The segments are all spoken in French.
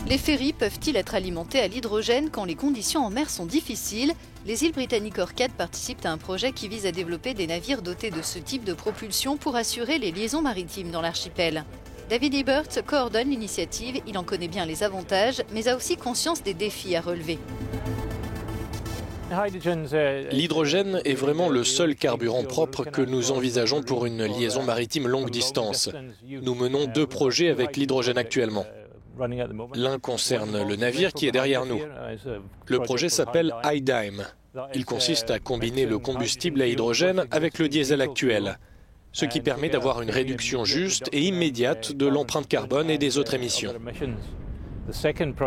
Les ferries peuvent-ils être alimentés à l'hydrogène quand les conditions en mer sont difficiles? Les îles britanniques Orcades participent à un projet qui vise à développer des navires dotés de ce type de propulsion pour assurer les liaisons maritimes dans l'archipel. David Ebert coordonne l'initiative, il en connaît bien les avantages, mais a aussi conscience des défis à relever. L'hydrogène est vraiment le seul carburant propre que nous envisageons pour une liaison maritime longue distance. Nous menons 2 projets avec l'hydrogène actuellement. L'un concerne le navire qui est derrière nous. Le projet s'appelle iDime. Il consiste à combiner le combustible à hydrogène avec le diesel actuel, ce qui permet d'avoir une réduction juste et immédiate de l'empreinte carbone et des autres émissions.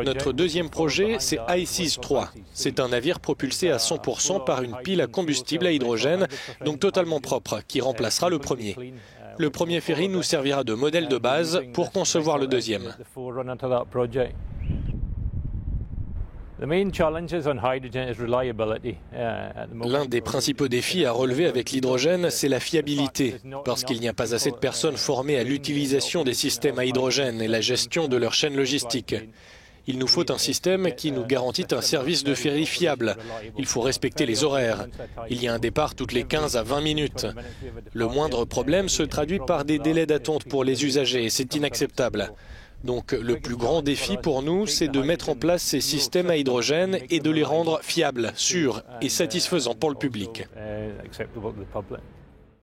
Notre deuxième projet, c'est iSeas 3. C'est un navire propulsé à 100% par une pile à combustible à hydrogène, donc totalement propre, qui remplacera le premier. Le premier ferry nous servira de modèle de base pour concevoir le deuxième. L'un des principaux défis à relever avec l'hydrogène, c'est la fiabilité, parce qu'il n'y a pas assez de personnes formées à l'utilisation des systèmes à hydrogène et la gestion de leur chaîne logistique. Il nous faut un système qui nous garantit un service de ferry fiable. Il faut respecter les horaires. Il y a un départ toutes les 15 à 20 minutes. Le moindre problème se traduit par des délais d'attente pour les usagers et c'est inacceptable. Donc le plus grand défi pour nous, c'est de mettre en place ces systèmes à hydrogène et de les rendre fiables, sûrs et satisfaisants pour le public.